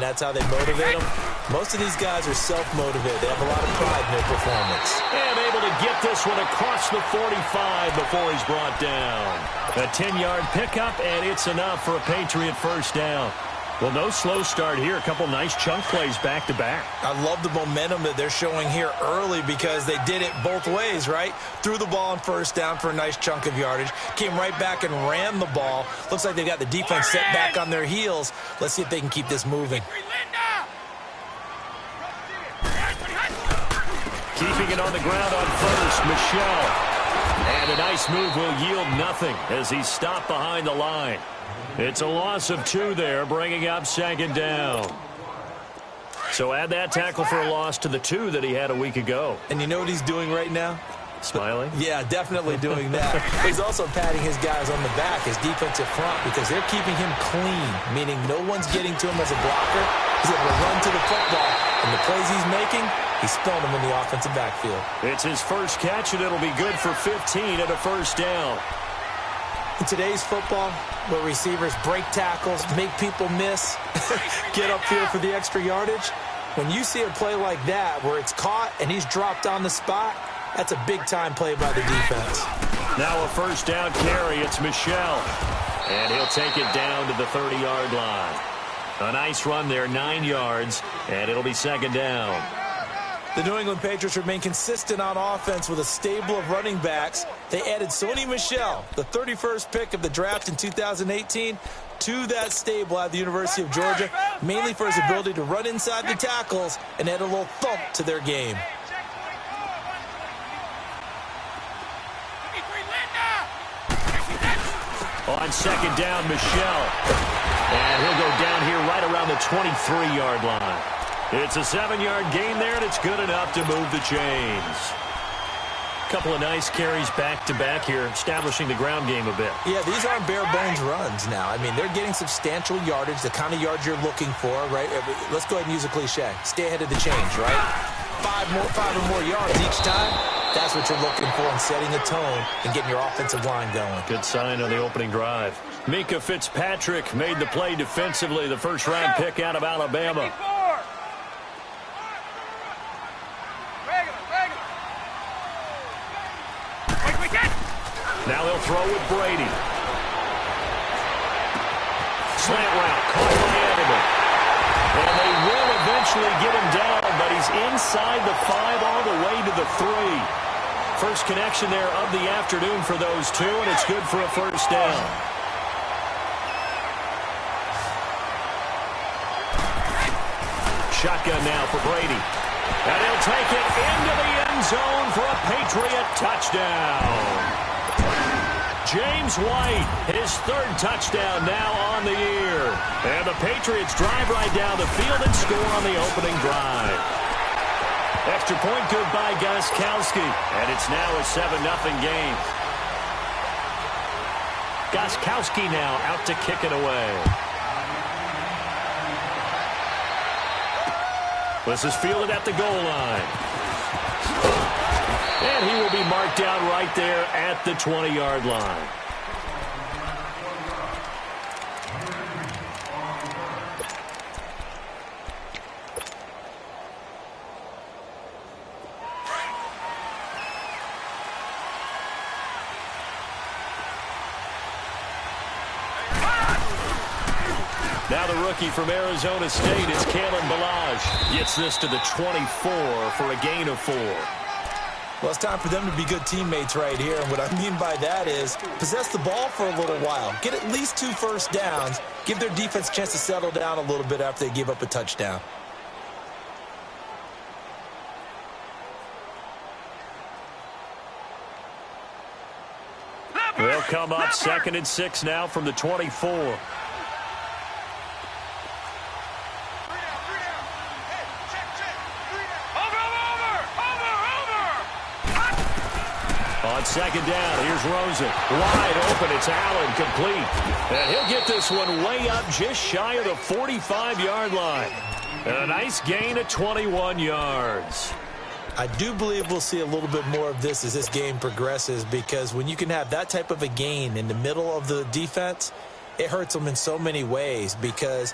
that's how they motivate them. Most of these guys are self-motivated. They have a lot of pride in their performance. And able to get this one across the 45 before he's brought down. A 10-yard pickup, and it's enough for a Patriot first down. Well, no slow start here. A couple nice chunk plays back-to-back. I love the momentum that they're showing here early because they did it both ways, right? Threw the ball on first down for a nice chunk of yardage. Came right back and ran the ball. Looks like they've got the defense set back on their heels. Let's see if they can keep this moving. Keeping it on the ground on first, Michelle. And a nice move will yield nothing as he's stopped behind the line. It's a loss of 2 there, bringing up second down. So add that tackle for a loss to the 2 that he had a week ago. And you know what he's doing right now? Smiling? Yeah, definitely doing that. He's also patting his guys on the back, his defensive front, because they're keeping him clean, meaning no one's getting to him as a blocker. He's able to run to the football, and the plays he's making, he's spelling them in the offensive backfield. It's his first catch, and it'll be good for 15 and a first down. In today's football, where receivers break tackles, make people miss, get upfield for the extra yardage, when you see a play like that where it's caught and he's dropped on the spot, that's a big-time play by the defense. Now a first down carry. It's Michelle. And he'll take it down to the 30-yard line. A nice run there, 9 yards, and it'll be second down. The New England Patriots remain consistent on offense with a stable of running backs. They added Sony Michel, the 31st pick of the draft in 2018, to that stable at the University of Georgia, mainly for his ability to run inside the tackles and add a little thump to their game. On second down, Michelle. And he'll go down here right around the 23-yard line. It's a 7-yard gain there, and it's good enough to move the chains. Couple of nice carries back-to-back here, establishing the ground game a bit. Yeah, these aren't bare-bones runs now. I mean, they're getting substantial yardage, the kind of yards you're looking for, right? Let's go ahead and use a cliche. Stay ahead of the chains, right? 5 or more yards each time. That's what you're looking for in setting a tone and getting your offensive line going. Good sign on the opening drive. Mika Fitzpatrick made the play defensively, the first-round pick out of Alabama. Now he'll throw with Brady. Slant route, caught by Edelman. And they will eventually get him down, but he's inside the 5 all the way to the 3. First connection there of the afternoon for those two, and it's good for a first down. Shotgun now for Brady. And he'll take it into the end zone for a Patriot touchdown. James White, his 3rd touchdown now on the year. And the Patriots drive right down the field and score on the opening drive. Extra point good by Gostkowski. And it's now a 7-0 game. Gostkowski now out to kick it away. This is fielded at the goal line. And he will be marked down right there at the 20-yard line. Now the rookie from Arizona State is Kalen Ballage. Gets this to the 24 for a gain of 4. Well, it's time for them to be good teammates right here. And what I mean by that is possess the ball for a little while. Get at least 2 first downs. Give their defense a chance to settle down a little bit after they give up a touchdown. They'll come up 2nd and 6 now from the 24. On second down, here's Rosen. Wide open, it's Allen, complete. And he'll get this one way up just shy of the 45-yard line. And a nice gain of 21 yards. I do believe we'll see a little bit more of this as this game progresses, because when you can have that type of a gain in the middle of the defense, it hurts them in so many ways, because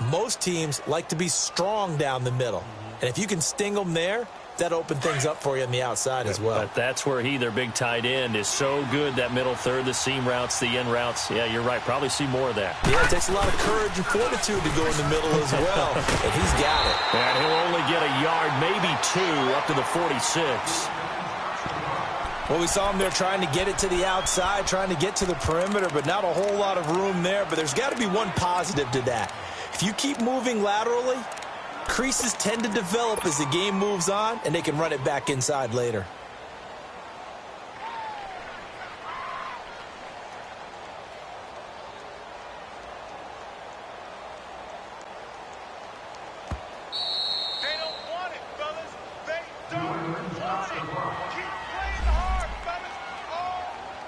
Most teams like to be strong down the middle. And if you can sting them there, that opens things up for you on the outside as well. But that's where their big tight end, is so good, that middle third, the seam routes, the in routes. Yeah, you're right. Probably see more of that. Yeah, it takes a lot of courage and fortitude to go in the middle as well. And he's got it. And he'll only get a yard, maybe 2, up to the 46. Well, we saw him there trying to get it to the outside, trying to get to the perimeter, but not a whole lot of room there. But there's got to be one positive to that. If you keep moving laterally, creases tend to develop as the game moves on, and they can run it back inside later. They don't want it, fellas. They don't want it. Keep playing hard, fellas. All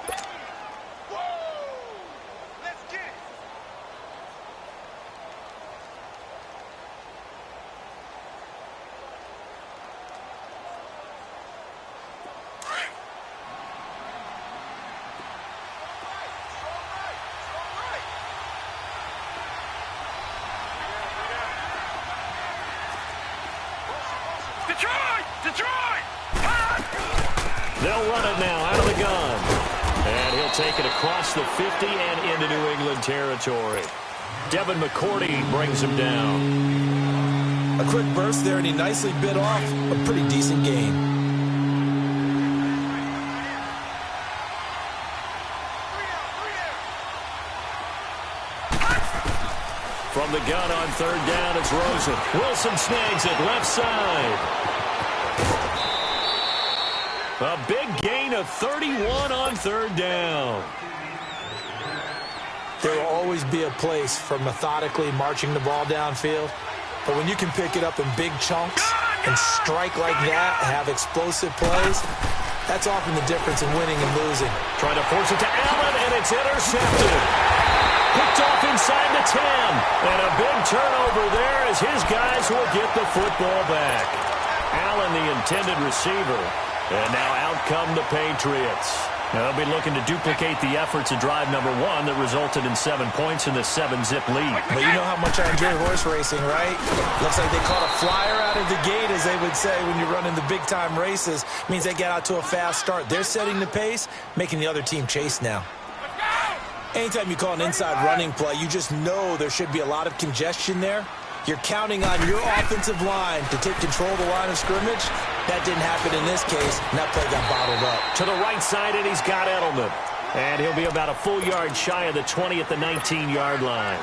day. Whoa! Let's get it. Detroit! They'll run it now out of the gun. And he'll take it across the 50 and into New England territory. Devin McCourty brings him down. A quick burst there, and he nicely bit off a pretty decent gain. From the gun on third down, it's Rosen. Wilson snags it left side. A big gain of 31 on third down. There will always be a place for methodically marching the ball downfield. But when you can pick it up in big chunks and strike like that, have explosive plays, that's often the difference in winning and losing. Trying to force it to Allen, and it's intercepted. Picked off inside the 10. And a big turnover there as his guys will get the football back. Allen, the intended receiver. And now out come the Patriots. Now they'll be looking to duplicate the efforts of drive number 1 that resulted in 7 points in the 7-zip lead. But you know how much I enjoy horse racing, right? Looks like they caught a flyer out of the gate, as they would say when you're running the big-time races. Means they get out to a fast start. They're setting the pace, making the other team chase now. Anytime you call an inside running play, you just know there should be a lot of congestion there. You're counting on your offensive line to take control of the line of scrimmage. That didn't happen in this case, and that play got bottled up. To the right side, and he's got Edelman. And he'll be about a full yard shy of the 20 at the 19-yard line.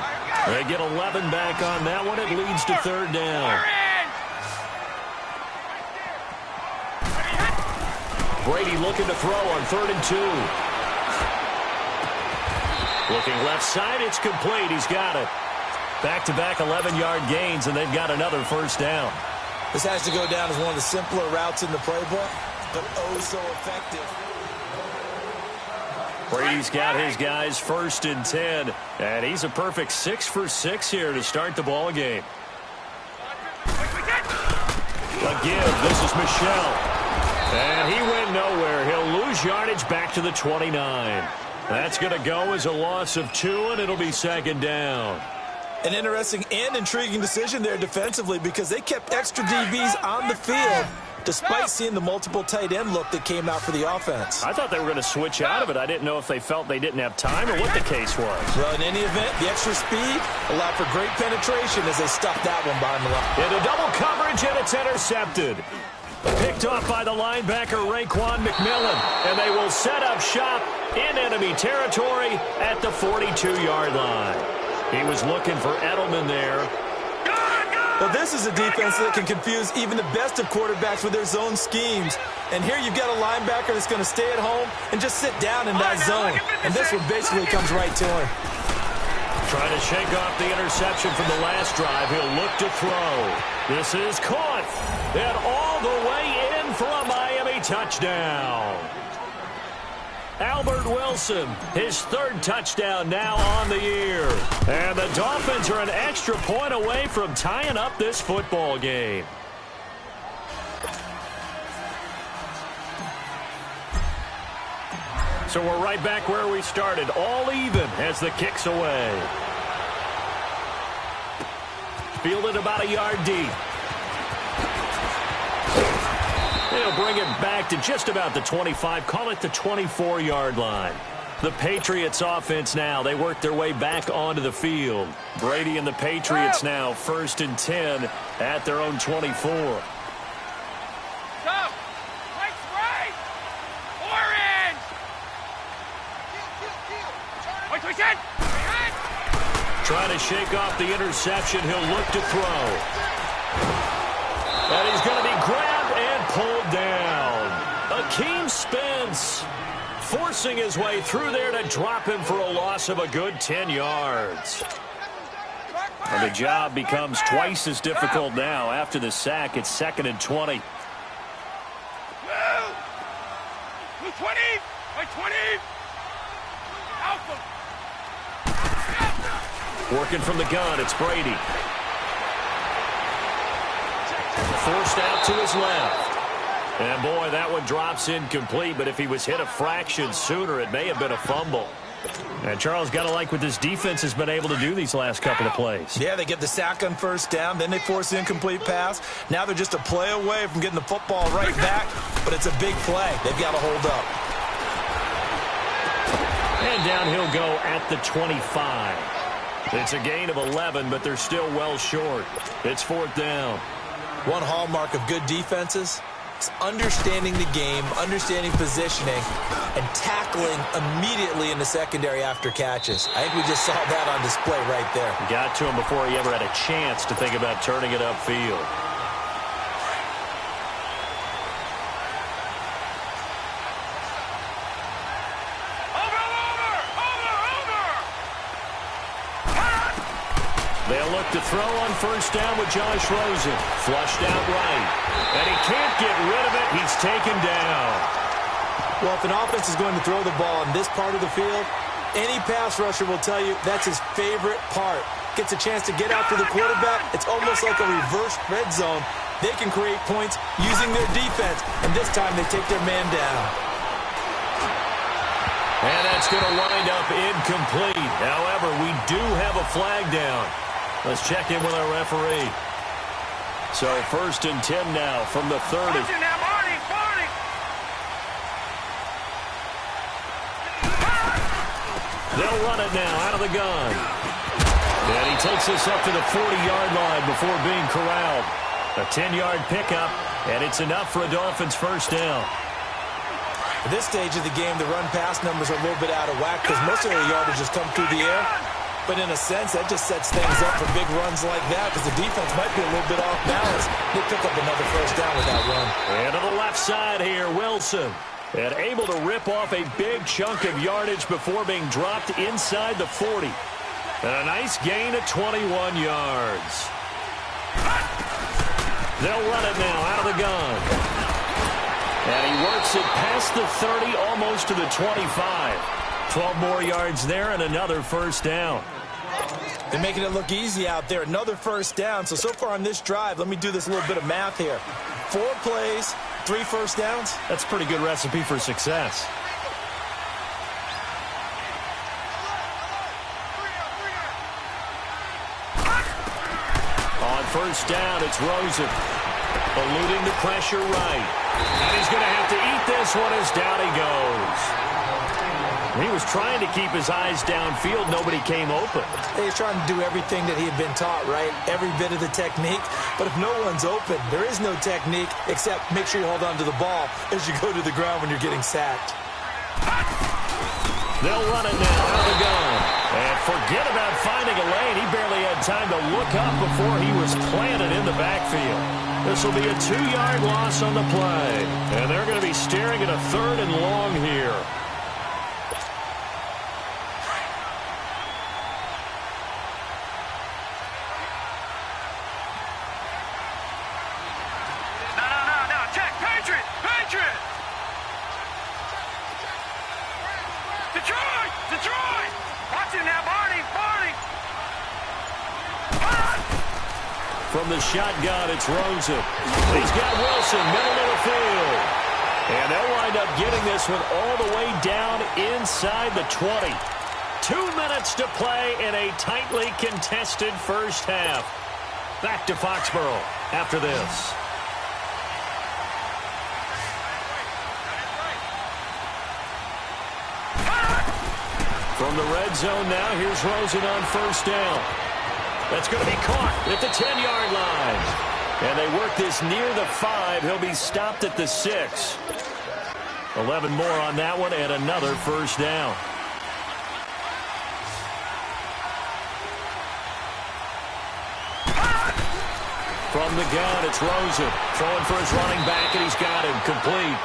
They get 11 back on that one. It leads to third down. Brady looking to throw on 3rd and 2. Looking left side, it's complete. He's got it. Back-to-back 11-yard gains, and they've got another first down. This has to go down as one of the simpler routes in the playbook, but oh so effective. Brady's got his guys 1st and 10, and he's a perfect 6 for 6 here to start the ball game. A give. This is Michel. And he went nowhere. He'll lose yardage back to the 29. That's going to go as a loss of 2, and it'll be 2nd down. An interesting and intriguing decision there defensively, because they kept extra DBs on the field despite seeing the multiple tight end look that came out for the offense. I thought they were going to switch out of it. I didn't know if they felt they didn't have time or what the case was. Well, in any event, the extra speed allowed for great penetration as they stuffed that one behind the line. Into double coverage, and it's intercepted. Picked off by the linebacker, Raekwon McMillan. And they will set up shop in enemy territory at the 42-yard line. He was looking for Edelman there. Well, this is a defense that can confuse even the best of quarterbacks with their zone schemes. And here you've got a linebacker that's going to stay at home and just sit down in that zone. And this one basically comes right to him. Trying to shake off the interception from the last drive. He'll look to throw. This is caught. And all the way in for a Miami touchdown. Albert Wilson, his 3rd touchdown now on the year. And the Dolphins are an extra point away from tying up this football game. So we're right back where we started, all even as the kick's away. fielded about a yard deep. They'll bring it back to just about the 25, call it the 24-yard line. The Patriots offense now, they work their way back onto the field. Brady and the Patriots now 1st and 10 at their own 24. Go! Right! Orange! Wait, we said! Trying to shake off the interception. He'll look to throw. And he's going to be grabbed and pulled down. Akeem Spence forcing his way through there to drop him for a loss of a good 10 yards. And the job becomes twice as difficult now. After the sack, it's 2nd and 20. 20! 20! Alpha! Working from the gun, it's Brady. Forced out to his left. And, boy, that one drops incomplete, but if he was hit a fraction sooner, it may have been a fumble. And Charles, got to like what this defense has been able to do these last couple of plays. Yeah, they get the sack on 1st down, then they force the incomplete pass. Now they're just a play away from getting the football right back, but it's a big play. They've got to hold up. And down he'll go at the 25. It's a gain of 11, but they're still well short. It's 4th down. One hallmark of good defenses is understanding the game, understanding positioning, and tackling immediately in the secondary after catches. I think we just saw that on display right there. Got to him before he ever had a chance to think about turning it upfield. They'll look to throw on 1st down with Josh Rosen. Flushed out right. And he can't get rid of it. He's taken down. Well, if an offense is going to throw the ball in this part of the field, any pass rusher will tell you that's his favorite part. Gets a chance to get after the quarterback. It's almost like a reverse red zone. They can create points using their defense, and this time they take their man down. And that's going to wind up incomplete. However, we do have a flag down. Let's check in with our referee. So 1st and 10 now from the 30. They'll run it now out of the gun. And he takes us up to the 40-yard line before being corralled. A 10-yard pickup, and it's enough for a Dolphins 1st down. At this stage of the game, the run-pass numbers are a little bit out of whack because most of their yardage has come through the air. But in a sense, that just sets things up for big runs like that because the defense might be a little bit off balance. They pick up another 1st down with that run. And to the left side here, Wilson. And able to rip off a big chunk of yardage before being dropped inside the 40. And a nice gain of 21 yards. They'll run it now out of the gun. And he works it past the 30, almost to the 25. 12 more yards there and another 1st down. They're making it look easy out there. Another 1st down. So far on this drive, let me do this little bit of math here. 4 plays, 3 1st downs. That's a pretty good recipe for success. On 1st down, it's Rosen. Eluding the pressure right. And he's going to have to eat this one as down he goes. He was trying to keep his eyes downfield. Nobody came open. He's trying to do everything that he had been taught, right? Every bit of the technique. But if no one's open, there is no technique except make sure you hold on to the ball as you go to the ground when you're getting sacked. They'll run it now out of the gun. And forget about finding a lane. He barely had time to look up before he was planted in the backfield. This will be a 2-yard loss on the play. And they're going to be staring at a 3rd and long here. Detroit! Watch him now, Barney! From the shotgun, it's Rosen. He's got Wilson, middle of the field. And they'll wind up getting this one all the way down inside the 20. 2 minutes to play in a tightly contested 1st half. Back to Foxborough after this. From the red zone now, here's Rosen on first down. That's going to be caught at the 10-yard line. And they work this near the 5. He'll be stopped at the 6. 11 more on that one and another first down. From the gun, it's Rosen. Throwing for his running back, and he's got him complete.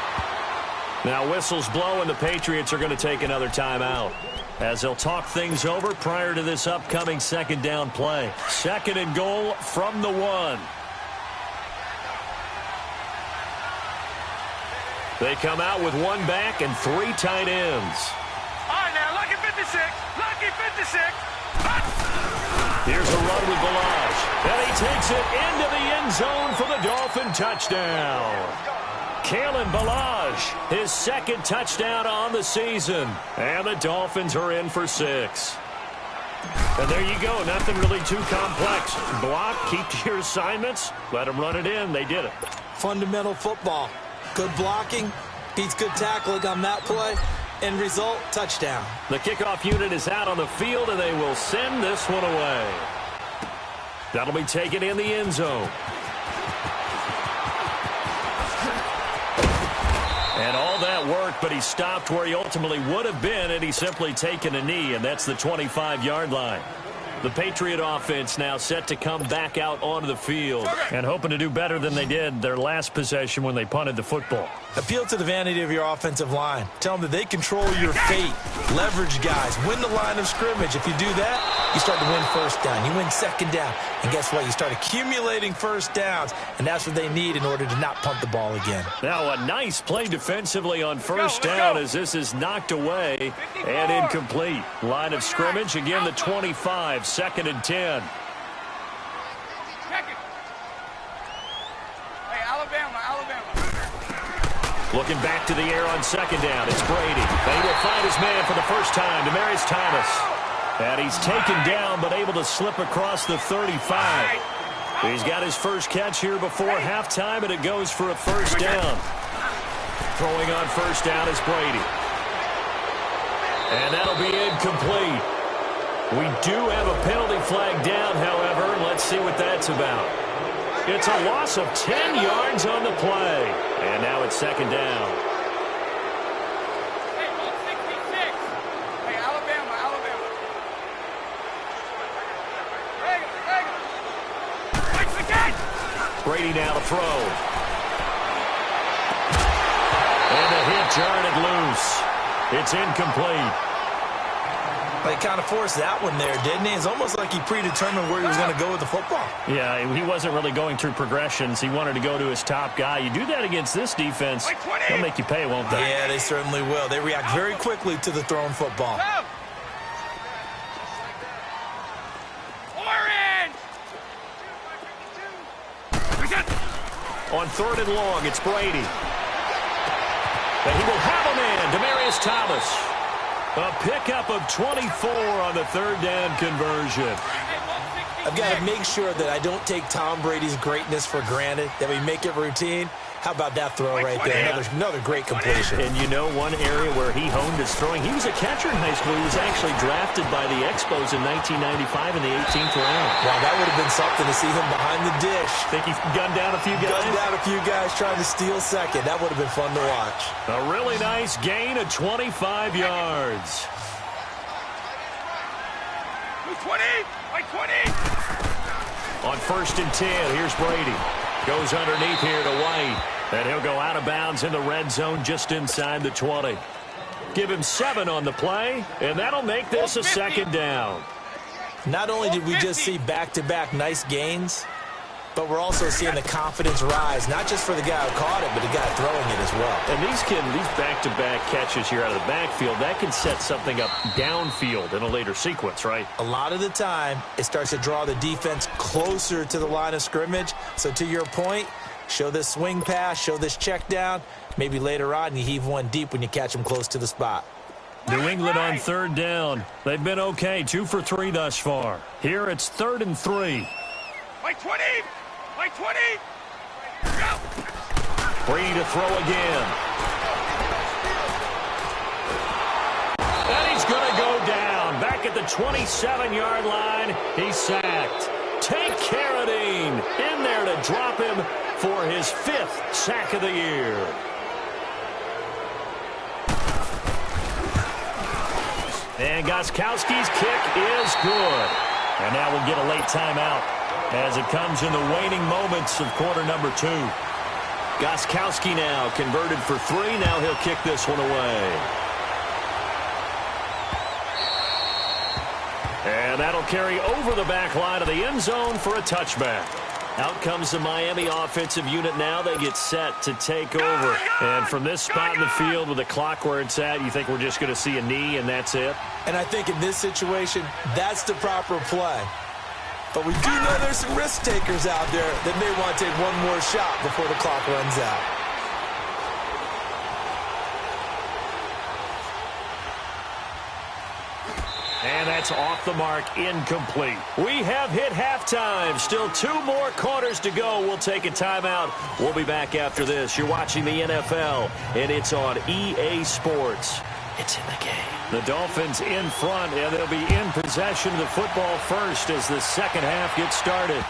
Now whistles blow, and the Patriots are going to take another timeout, as they'll talk things over prior to this upcoming second down play. Second and goal from the 1. They come out with one back and 3 tight ends. All right, now, lucky 56. Lucky 56. Here's a run with Balazs, and he takes it into the end zone for the Dolphin touchdown. Kalen Balazs, his second touchdown on the season. And the Dolphins are in for 6. And there you go. Nothing really too complex. Block, keep to your assignments, let them run it in. They did it. Fundamental football. Good blocking, beats good tackling on that play. End result, touchdown. The kickoff unit is out on the field, and they will send this one away. That'll be taken in the end zone. And all that work, but he stopped where he ultimately would have been, and he's simply taken a knee, and that's the 25-yard line. The Patriot offense now set to come back out onto the field and hoping to do better than they did their last possession when they punted the football. Appeal to the vanity of your offensive line. Tell them that they control your fate. Leverage guys. Win the line of scrimmage. If you do that, you start to win first down. You win second down. And guess what? You start accumulating first downs, and that's what they need in order to not punt the ball again. Now a nice play defensively on first down as this is knocked away and incomplete. Line of scrimmage, again the 25, second and 10. Hey, Alabama. Looking back to the air on second down, it's Brady. And he will find his man for the first time, Demaryius Thomas. And he's taken down but able to slip across the 35. He's got his first catch here before halftime, and it goes for a first down. Throwing on first down is Brady. And that'll be incomplete. We do have a penalty flag down, however. Let's see what that's about. It's a loss of 10 yards on the play. And now it's second down. Hey, 166. Hey, Alabama. Thanks again. Brady now to throw. And the hit jarred it loose. It's incomplete. They kind of forced that one there, didn't he? It's almost like he predetermined where he was going to go with the football. Yeah, he wasn't really going through progressions. He wanted to go to his top guy. You do that against this defense, they'll make you pay, won't they? Yeah, they certainly will. They react very quickly to the thrown football. On third and long, it's Brady. And he will have a man, Demaryius Thomas. A pickup of 24 on the third down conversion. I've got to make sure that I don't take Tom Brady's greatness for granted, that we make it routine. How about that throw right there? Another great completion. And you know one area where he honed his throwing? He was a catcher in high school. He was actually drafted by the Expos in 1995 in the 18th round. Wow, that would have been something to see him behind the dish. Think he gunned down a few guys? Gunned down a few guys trying to steal second. That would have been fun to watch. A really nice gain of 25 yards. 20. On first and 10, here's Brady. Goes underneath here to White. And he'll go out of bounds in the red zone just inside the 20. Give him 7 on the play, and that'll make this a second down. Not only did we just see back-to-back nice gains, but we're also seeing the confidence rise, not just for the guy who caught it, but the guy throwing it as well. And these back-to-back catches here out of the backfield, that can set something up downfield in a later sequence, right? A lot of the time, it starts to draw the defense closer to the line of scrimmage. So to your point, show this swing pass, show this check down. Maybe later on you heave one deep when you catch them close to the spot. New England on third down. They've been okay, 2 for 3 thus far. Here it's 3rd and 3. Like 20! Like 20! Go! Free to throw again. And he's going to go down. Back at the 27-yard line. He's sacked. Take Carradine in there to drop him for his 5th sack of the year. And Gostkowski's kick is good. And now we'll get a late timeout as it comes in the waning moments of quarter number 2. Gostkowski now converted for 3. Now he'll kick this one away. And that'll carry over the back line of the end zone for a touchback. Out comes the Miami offensive unit now. They get set to take over. And from this spot in the field with the clock where it's at, you think we're just going to see a knee and that's it? And I think in this situation, that's the proper play. But we do know there's some risk takers out there that may want to take one more shot before the clock runs out. And that's off the mark, incomplete. We have hit halftime. Still 2 more quarters to go. We'll take a timeout. We'll be back after this. You're watching the NFL, and it's on EA Sports. It's in the game. The Dolphins in front, and they'll be in possession of the football first as the second half gets started.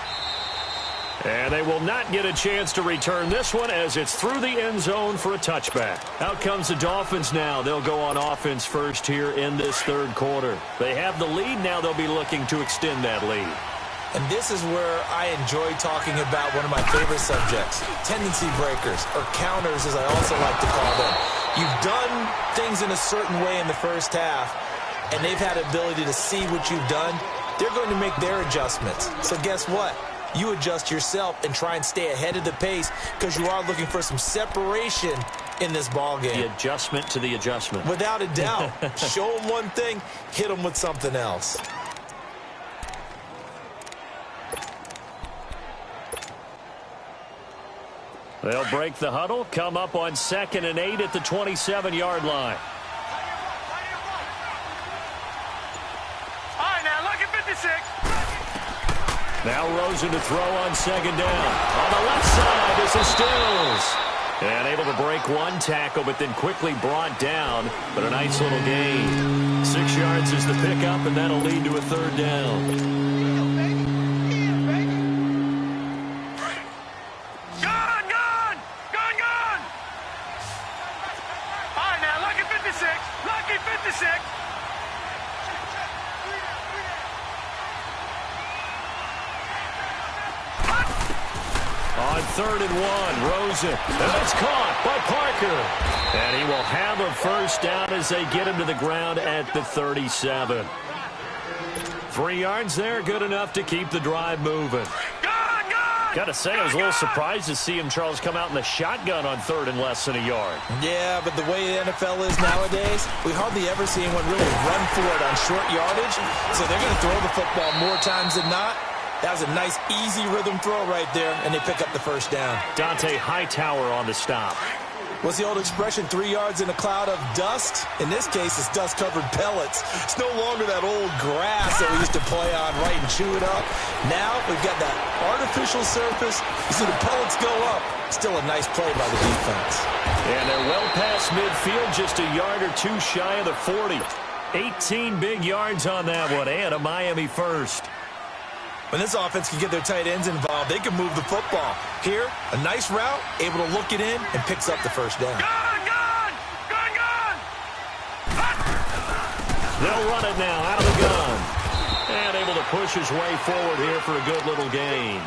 And they will not get a chance to return this one as it's through the end zone for a touchback. Out comes the Dolphins now. They'll go on offense first here in this third quarter. They have the lead. Now they'll be looking to extend that lead. And this is where I enjoy talking about one of my favorite subjects, tendency breakers, or counters as I also like to call them. You've done things in a certain way in the first half, and they've had the ability to see what you've done. They're going to make their adjustments. So guess what? You adjust yourself and try and stay ahead of the pace because you are looking for some separation in this ball game. The adjustment to the adjustment. Without a doubt. Show them one thing, hit them with something else. They'll break the huddle, come up on 2nd and 8 at the 27-yard line. All right, now look at 56. Now Rosen to throw on 2nd down. On the left side, this is Stills. And able to break one tackle, but then quickly brought down. But a nice little gain. 6 yards is the pickup, and that'll lead to a 3rd down. On 3rd and 1, Rosen. And it's caught by Parker. And he will have a first down as they get him to the ground at the 37. 3 yards there, good enough to keep the drive moving. Got to say, I was a little surprised to see him, Charles, come out in the shotgun on 3rd and less than a yard. Yeah, but the way the NFL is nowadays, we hardly ever see anyone really run for it on short yardage. So they're going to throw the football more times than not. That was a nice, easy rhythm throw right there, and they pick up the first down. Dante Hightower on the stop. What's the old expression, 3 yards in a cloud of dust? In this case, it's dust-covered pellets. It's no longer that old grass that we used to play on, right, and chew it up. Now we've got that artificial surface. You see the pellets go up. Still a nice play by the defense. And they're well past midfield, just a yard or two shy of the 40. 18 big yards on that one, and a Miami first. When this offense can get their tight ends involved, they can move the football. Here, a nice route, able to look it in, and picks up the first down. Gun! They'll run it now out of the gun. And able to push his way forward here for a good little gain.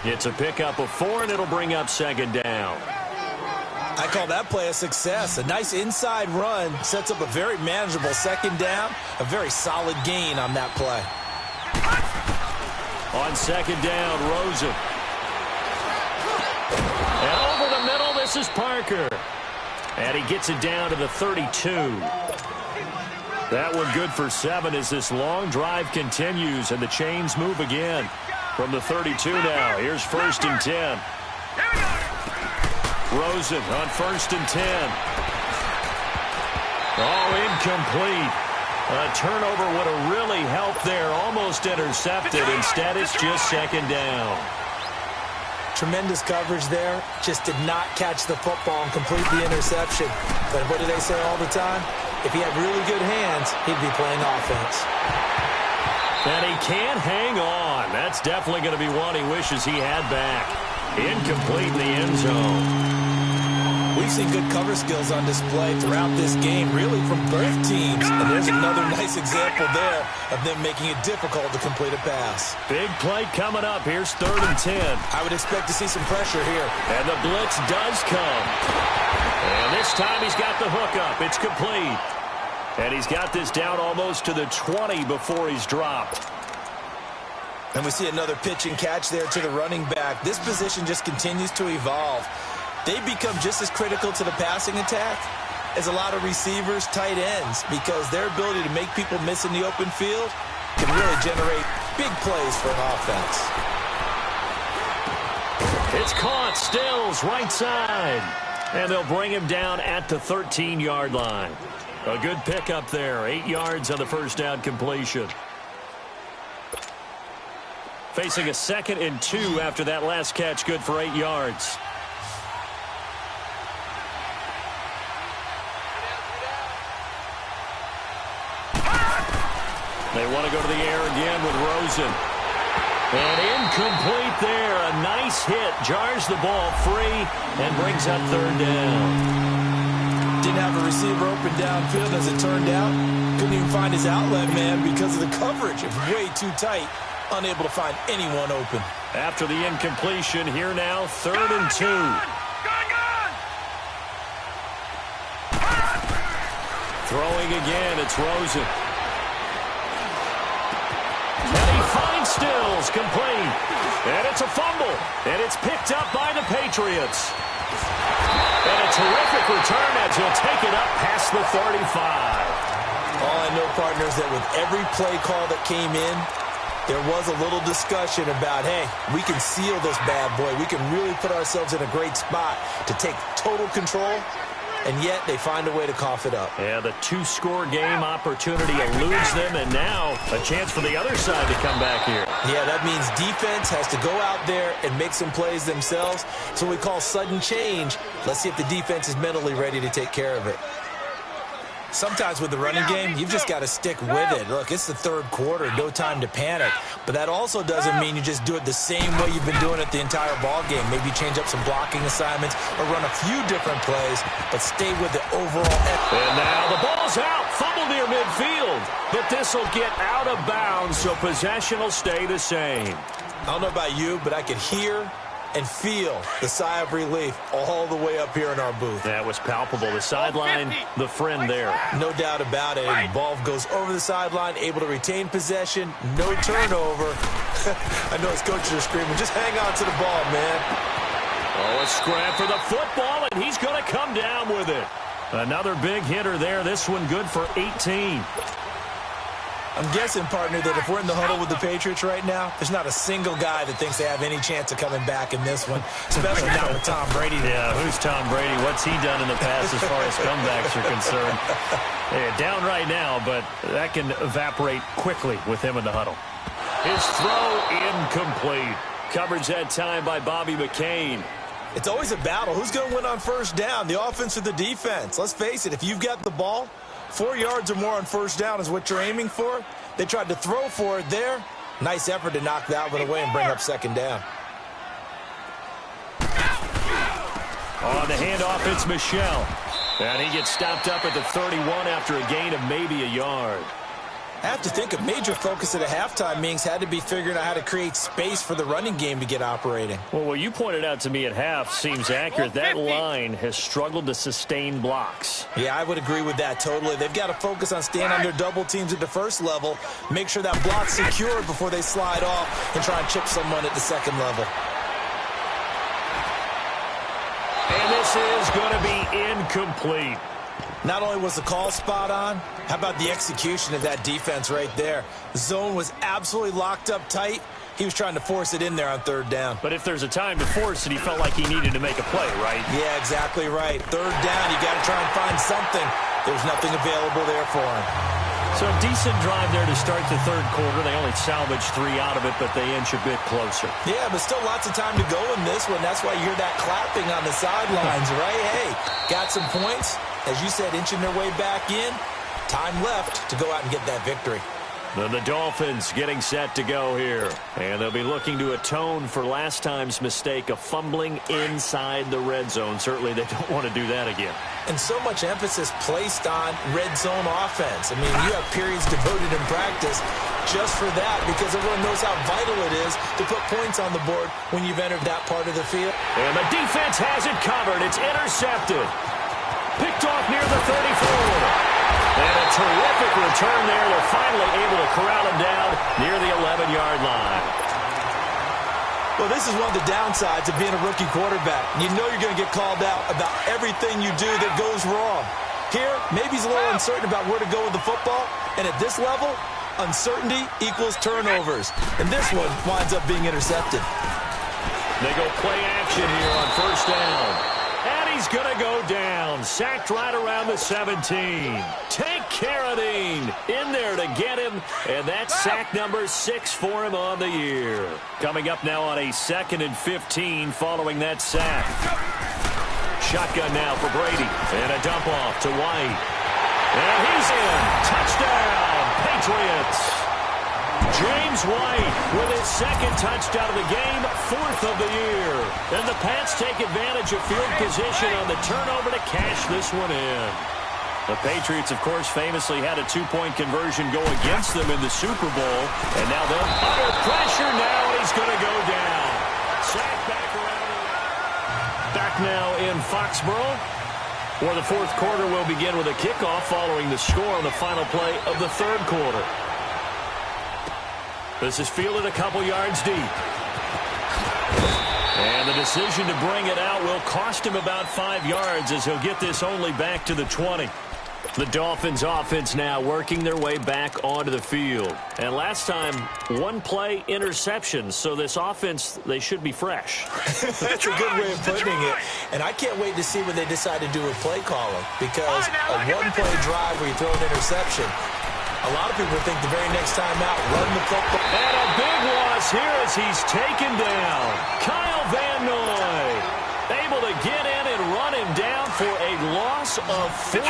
It's a pickup of 4, and it'll bring up 2nd down. I call that play a success. A nice inside run sets up a very manageable 2nd down. A very solid gain on that play. On 2nd down, Rosen. And over the middle, this is Parker. And he gets it down to the 32. That one good for 7 as this long drive continues, and the chains move again. From the 32 now, here's 1st and 10. Rosen on 1st and 10. Oh, incomplete. A turnover would have really helped there. Almost intercepted. Instead, it's just second down. Tremendous coverage there. Just did not catch the football and complete the interception. But what do they say all the time? If he had really good hands, he'd be playing offense. And he can't hang on. That's definitely going to be one he wishes he had back. Incomplete in the end zone. We've seen good cover skills on display throughout this game, really from both teams. And there's another nice example there of them making it difficult to complete a pass. Big play coming up. Here's 3rd and 10. I would expect to see some pressure here. And the blitz does come. And this time he's got the hook up. It's complete. And he's got this down almost to the 20 before he's dropped. And we see another pitch and catch there to the running back. This position just continues to evolve. They become just as critical to the passing attack as a lot of receivers, tight ends, because their ability to make people miss in the open field can really generate big plays for an offense. It's caught. Stills right side. And they'll bring him down at the 13-yard line. A good pickup there. 8 yards on the first down completion. Facing a 2nd and 2 after that last catch. Good for 8 yards. They want to go to the air again with Rosen. And incomplete there. A nice hit. Jars the ball free and brings up 3rd down. Didn't have a receiver open downfield as it turned out. Couldn't even find his outlet man because of the coverage. It was way too tight. Unable to find anyone open. After the incompletion, here now, 3rd and 2. Throwing again, it's Rosen. And he finds Stills, complete. And it's a fumble. And it's picked up by the Patriots. And a terrific return as he'll take it up past the 35. All I know, partners, that with every play call that came in, there was a little discussion about, hey, we can seal this bad boy. We can really put ourselves in a great spot to take total control. And yet they find a way to cough it up. Yeah, the 2-score game opportunity eludes them, and now a chance for the other side to come back here. Yeah, that means defense has to go out there and make some plays themselves. So we call sudden change. Let's see if the defense is mentally ready to take care of it. Sometimes with the running game, you've just got to stick with it. Look, it's the 3rd quarter, no time to panic. But that also doesn't mean you just do it the same way you've been doing it the entire ball game. Maybe change up some blocking assignments or run a few different plays, but stay with the overall effort. And now the ball's out, fumble near midfield. But this will get out of bounds, so possession will stay the same. I don't know about you, but I could hear and feel the sigh of relief all the way up here in our booth. That was palpable. The sideline, the friend there. No doubt about it. The ball goes over the sideline, able to retain possession, no turnover. I know his coaches are screaming, just hang on to the ball, man. Oh, a scrap for the football, and he's going to come down with it. Another big hitter there. This one good for 18. I'm guessing, partner, that if we're in the huddle with the Patriots right now, there's not a single guy that thinks they have any chance of coming back in this one, especially not with Tom Brady. Yeah, who's Tom Brady? What's he done in the past as far as comebacks are concerned? Yeah, down right now, but that can evaporate quickly with him in the huddle. His throw incomplete. Coverage that time by Bobby McCain. It's always a battle. Who's going to win on first down, the offense or the defense? Let's face it, if you've got the ball, 4 yards or more on first down is what you're aiming for. They tried to throw for it there. Nice effort to knock that one away and bring up second down. On the handoff, it's Michel. And he gets stopped up at the 31 after a gain of maybe a yard. I have to think a major focus at a halftime means had to be figuring out how to create space for the running game to get operating. Well, what you pointed out to me at half seems accurate. That line has struggled to sustain blocks. Yeah, I would agree with that totally. They've got to focus on staying under double teams at the first level, make sure that block's secured before they slide off and try and chip someone at the second level. And this is going to be incomplete. Not only was the call spot on, how about the execution of that defense right there? The zone was absolutely locked up tight. He was trying to force it in there on third down. But if there's a time to force it, he felt like he needed to make a play, right? Yeah, exactly right. Third down, you got to try and find something. There was nothing available there for him. So a decent drive there to start the third quarter. They only salvaged 3 out of it, but they inch a bit closer. Yeah, but still lots of time to go in this one. That's why you hear that clapping on the sidelines, right? Hey, got some points. As you said, inching their way back in. Time left to go out and get that victory. And the Dolphins getting set to go here. And they'll be looking to atone for last time's mistake of fumbling inside the red zone. Certainly they don't want to do that again. And so much emphasis placed on red zone offense. I mean, you have periods devoted in practice just for that because everyone knows how vital it is to put points on the board when you've entered that part of the field. And the defense has it covered. It's intercepted. Picked off near the 34. And a terrific return there. They're finally able to corral him down near the 11-yard line. Well, this is one of the downsides of being a rookie quarterback. You know you're going to get called out about everything you do that goes wrong. Here, maybe he's a little uncertain about where to go with the football. And at this level, uncertainty equals turnovers. And this one winds up being intercepted. They go play action here on first down. And he's going to go down. Sacked right around the 17. Take Carradine in there to get him. And that's sack number 6 for him on the year. Coming up now on a 2nd and 15 following that sack. Shotgun now for Brady. And a dump off to White. And he's in. Touchdown, Patriots. James White with his 2nd touchdown of the game, 4th of the year. And the Pats take advantage of field position on the turnover to cash this one in. The Patriots, of course, famously had a 2-point conversion go against them in the Super Bowl. And now they're under pressure now, and he's going to go down. Sack back around. Back now in Foxborough, where the 4th quarter will begin with a kickoff following the score on the final play of the 3rd quarter. This is fielded a couple yards deep. And the decision to bring it out will cost him about 5 yards as he'll get this only back to the 20. The Dolphins offense now working their way back onto the field. And last time, 1-play interception. So this offense, they should be fresh. That's a good way of putting it. And I can't wait to see what they decide to do with play calling. Because a 1-play drive where you throw an interception, a lot of people think the very next time out, run the football. And a big loss here as he's taken down. Kyle Van Noy able to get in and run him down for a loss of 14.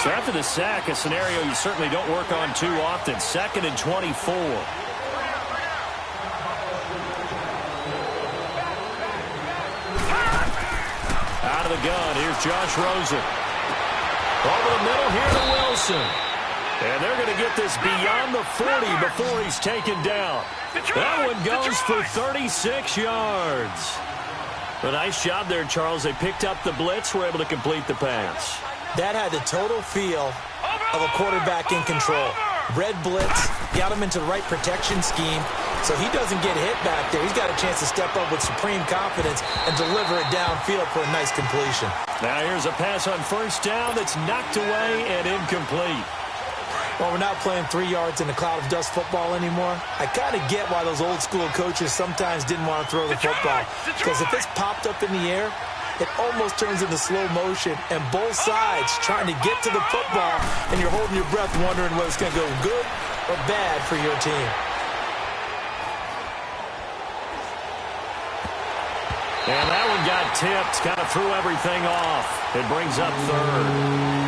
So after the sack, a scenario you certainly don't work on too often. 2nd and 24. Out of the gun, here's Josh Rosen. Over the middle here to Wilson. And they're going to get this beyond the 40 before he's taken down. That one goes for 36 yards. A nice job there, Charles. They picked up the blitz, were able to complete the pass. That had the total feel of a quarterback in control. Red blitz, got him into the right protection scheme, so he doesn't get hit back there. He's got a chance to step up with supreme confidence and deliver it downfield for a nice completion. Now here's a pass on first down that's knocked away and incomplete. Well, we're not playing 3 yards in a cloud of dust football anymore. I kind of get why those old school coaches sometimes didn't want to throw the football. Because if it's popped up in the air, it almost turns into slow motion. And both sides trying to get to the football, and you're holding your breath wondering whether it's going to go good or bad for your team. And that one got tipped, kind of threw everything off. It brings up 3rd.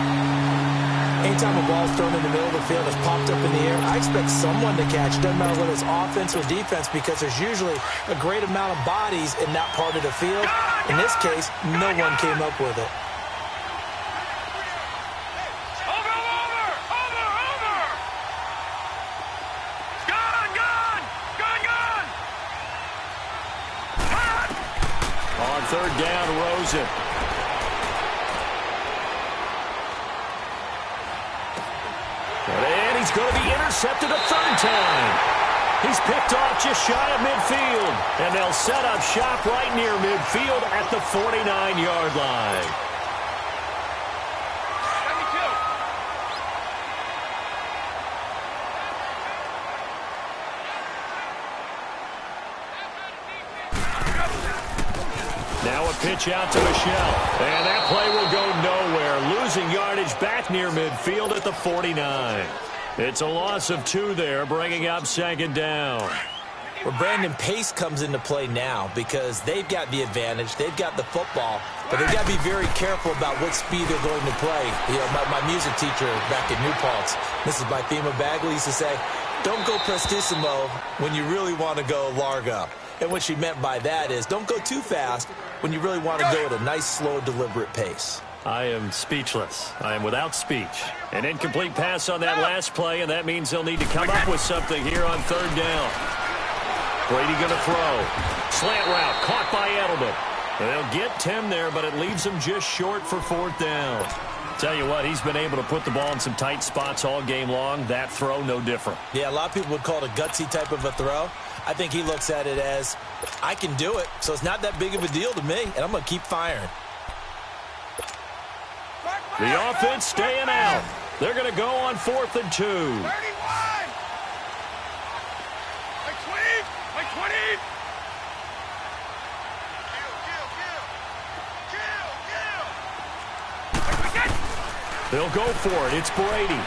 Anytime a ball's thrown in the middle of the field, it's popped up in the air, I expect someone to catch. It doesn't matter whether it's offense or defense because there's usually a great amount of bodies in that part of the field. In this case, no one came up with it. On 3rd down, Rosen. And he's going to be intercepted a 3rd time. He's picked off just shy of midfield. And they'll set up shop right near midfield at the 49-yard line. Now a pitch out to Michelle. And that play will go nowhere. losing yardage back near midfield at the 49. It's a loss of 2 there, bringing up second down. Well, Brandon, pace comes into play now because they've got the advantage. They've got the football, but they've got to be very careful about what speed they're going to play. You know, my music teacher back in New Paltz, Mrs. Bythema Bagley, used to say, don't go prestissimo when you really want to go largo. And what she meant by that is don't go too fast when you really want to go at a nice, slow, deliberate pace. I am speechless. I am without speech. An incomplete pass on that last play, and that means they'll need to come up with something here on third down. Brady going to throw. Slant route caught by Edelman. They'll get 10 there, but it leaves them just short for fourth down. Tell you what, he's been able to put the ball in some tight spots all game long. That throw, no different. Yeah, a lot of people would call it a gutsy type of a throw. I think he looks at it as, I can do it, so it's not that big of a deal to me, and I'm going to keep firing. The offense staying out. They're going to go on 4th and 2. 31! Like 20! They'll go for it. It's Brady.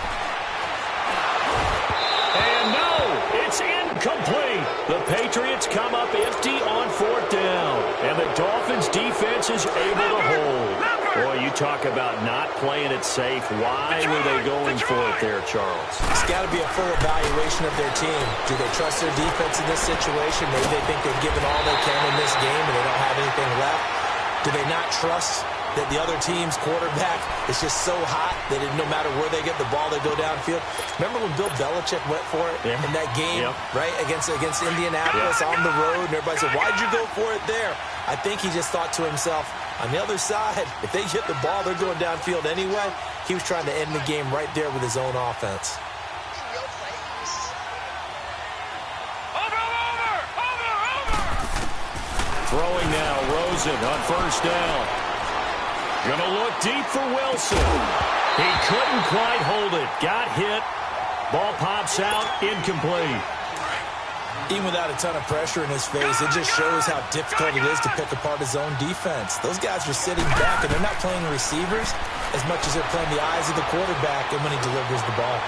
And no, it's incomplete. The Patriots come up empty on 4th down. And the Dolphins defense is able to hold. Boy, you talk about not playing it safe. Why were they going for it there, Charles? It's got to be a full evaluation of their team. Do they trust their defense in this situation? Maybe they think they've given all they can in this game and they don't have anything left. Do they not trust that the other team's quarterback is just so hot that no matter where they get the ball, they go downfield? Remember when Bill Belichick went for it in that game, right, against Indianapolis on the road, and everybody said, why'd you go for it there? I think he just thought to himself, on the other side, if they get the ball, they're going downfield anyway. He was trying to end the game right there with his own offense. Throwing now, Rosen on 1st down. Gonna look deep for Wilson. He couldn't quite hold it. Got hit. Ball pops out, incomplete. Even without a ton of pressure in his face, it just shows how difficult it is to pick apart his own defense. Those guys are sitting back, and they're not playing receivers as much as they're playing the eyes of the quarterback and when he delivers the ball.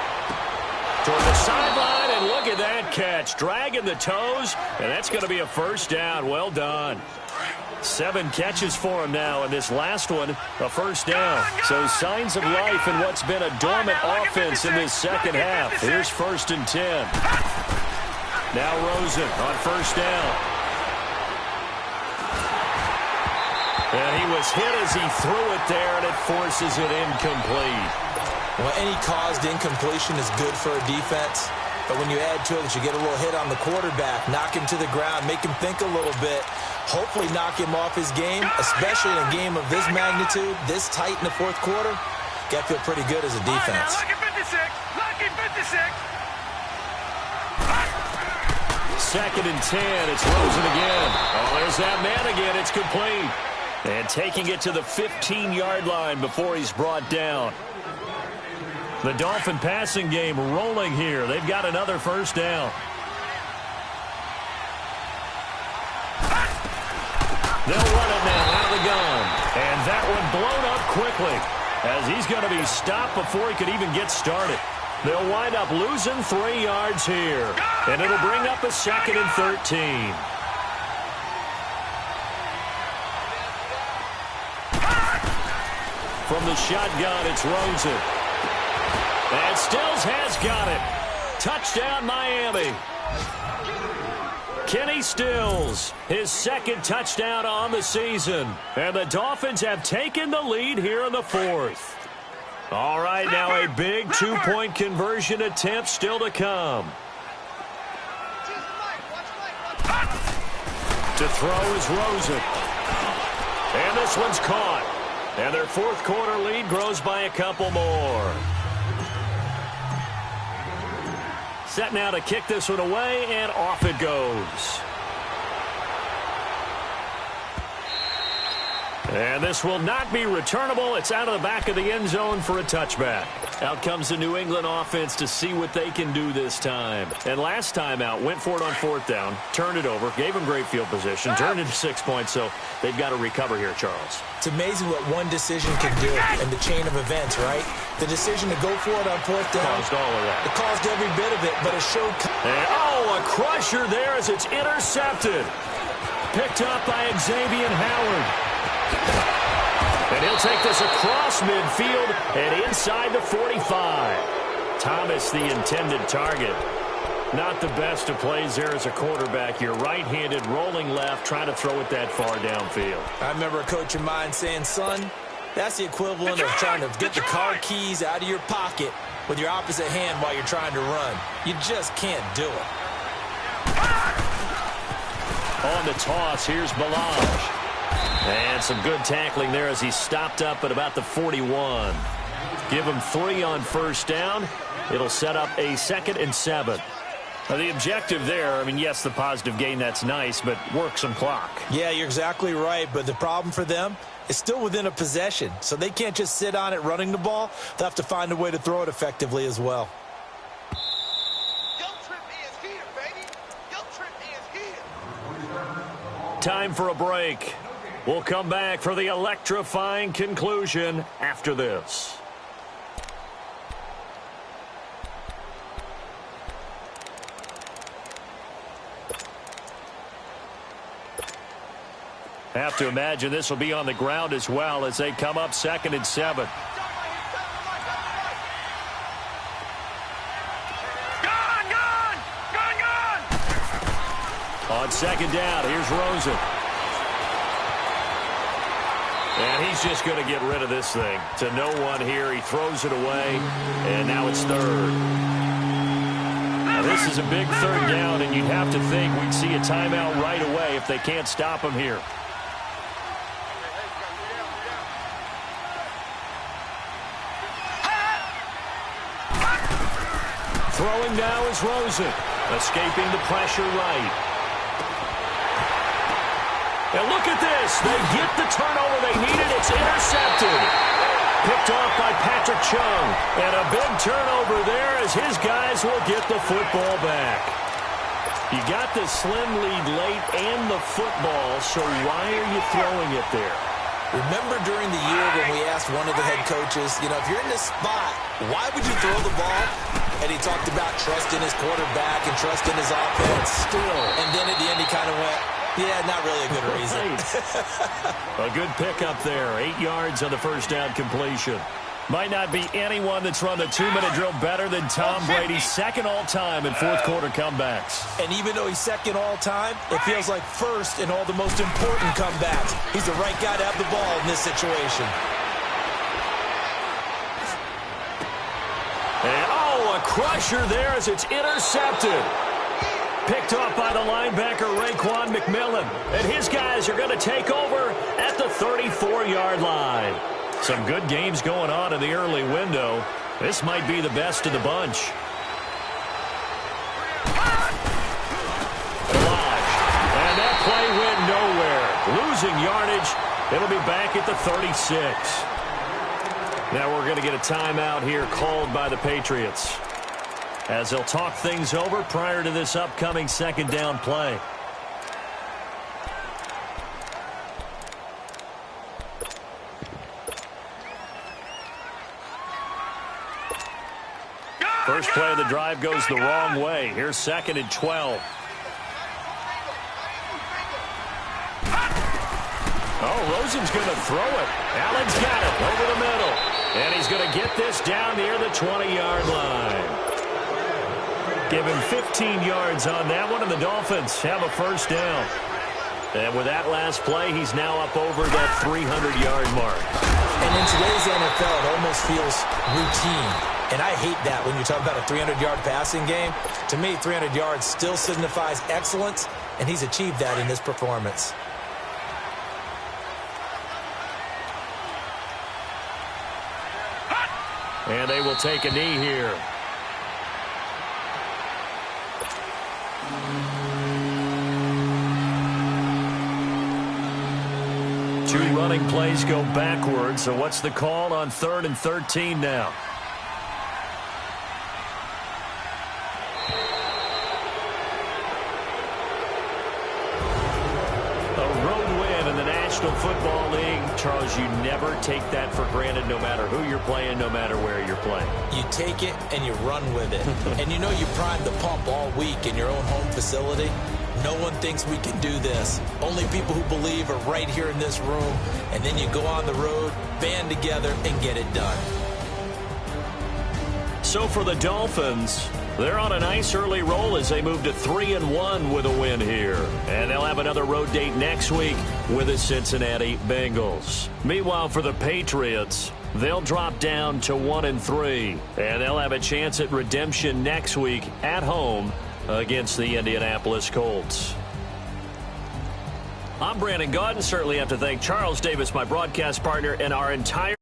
Toward the sideline, and look at that catch. Dragging the toes, and that's going to be a 1st down. Well done. 7 catches for him now, and this last one, a 1st down. So signs of life in what's been a dormant offense in this second half. Here's 1st and 10. Now Rosen on 1st down. And he was hit as he threw it there, and it forces it incomplete. Well, any caused incompletion is good for a defense. But when you add to it that you get a little hit on the quarterback, knock him to the ground, make him think a little bit, hopefully knock him off his game, especially in a game of this magnitude, this tight in the 4th quarter, got to feel pretty good as a defense. Lucky 56! Lucky 56! 2nd and 10. It's Rosen again. Oh, there's that man again. It's complete. And taking it to the 15-yard line before he's brought down. The Dolphin passing game rolling here. They've got another 1st down. They'll run it now out of the gun. And that one blown up quickly as he's going to be stopped before he could even get started. They'll wind up losing 3 yards here. And it'll bring up a 2nd and 13. From the shotgun, it's Rosen. And Stills has got it. Touchdown, Miami. Kenny Stills, his 2nd touchdown on the season. And the Dolphins have taken the lead here in the 4th. All right, now a big 2-point conversion attempt still to come. To throw is Rosen. And this one's caught. And their 4th quarter lead grows by a couple more. Set now to kick this one away, and off it goes. And this will not be returnable. It's out of the back of the end zone for a touchback. Out comes the New England offense to see what they can do this time. And last time out, went for it on 4th down, turned it over, gave them great field position, turned it to 6 points, so they've got to recover here, Charles. It's amazing what one decision can do in the chain of events, right? The decision to go for it on 4th down. Caused all of that. It caused every bit of it, but it showed... And, a crusher there as it's intercepted. Picked up by Xavier Howard. And he'll take this across midfield and inside the 45. Thomas, the intended target. Not the best of plays there as a quarterback. You're right-handed, rolling left, trying to throw it that far downfield. I remember a coach of mine saying, son, that's the equivalent of trying to get the car keys out of your pocket with your opposite hand while you're trying to run. You just can't do it. On the toss, here's Balaj. And some good tackling there as he stopped up at about the 41. Give him 3 on 1st down. It'll set up a 2nd and 7. Now, the objective there, I mean, yes, the positive gain, that's nice, but work some clock. Yeah, you're exactly right, but the problem for them is still within a possession, so they can't just sit on it running the ball. They'll have to find a way to throw it effectively as well. Time for a break. We'll come back for the electrifying conclusion after this. Have to imagine this will be on the ground as well as they come up 2nd and 7. On 2nd down, here's Rosen. And he's just going to get rid of this thing. To no one here. He throws it away, and now it's 3rd. Now, this is a big 3rd down, and you'd have to think we'd see a timeout right away if they can't stop him here. Throwing now is Rosen. Escaping the pressure right. And look at this. They get the turnover they needed. It's intercepted. Picked off by Patrick Chung. And a big turnover there as his guys will get the football back. You got the slim lead late and the football, so why are you throwing it there? Remember during the year when we asked one of the head coaches, you know, if you're in this spot, why would you throw the ball? And he talked about trust in his quarterback and trust in his offense. Still. And then at the end he kind of went, yeah, not really a good reason. A good pickup there. 8 yards on the 1st down completion. Might not be anyone that's run the 2-minute drill better than Tom Brady. 2nd all-time in 4th quarter comebacks. And even though he's 2nd all-time, it feels like 1st in all the most important comebacks. He's the right guy to have the ball in this situation. And, a crusher there as it's intercepted. Picked off by the linebacker, Raekwon McMillan. And his guys are going to take over at the 34-yard line. Some good games going on in the early window. This might be the best of the bunch. And that play went nowhere. Losing yardage. It'll be back at the 36. Now we're going to get a timeout here called by the Patriots, as they'll talk things over prior to this upcoming 2nd down play. First play of the drive goes the wrong way. Here's 2nd and 12. Rosen's going to throw it. Allen's got it over the middle. And he's going to get this down near the 20-yard line. Give him 15 yards on that one, and the Dolphins have a 1st down. And with that last play, he's now up over that 300-yard mark. And in today's NFL, it almost feels routine. And I hate that when you talk about a 300-yard passing game. To me, 300 yards still signifies excellence, and he's achieved that in this performance. And they will take a knee here. Two running plays go backwards. So what's the call on 3rd and 13 now? National Football League, Charles, you never take that for granted no matter who you're playing, no matter where you're playing. You take it and you run with it. And you know you primed the pump all week in your own home facility. No one thinks we can do this. Only people who believe are right here in this room. And then you go on the road, band together, and get it done. So for the Dolphins, they're on a nice early roll as they move to 3-1 with a win here. And they'll have another road date next week with the Cincinnati Bengals. Meanwhile, for the Patriots, they'll drop down to 1-3. And they'll have a chance at redemption next week at home against the Indianapolis Colts. I'm Brandon Gaudin. Certainly have to thank Charles Davis, my broadcast partner, and our entire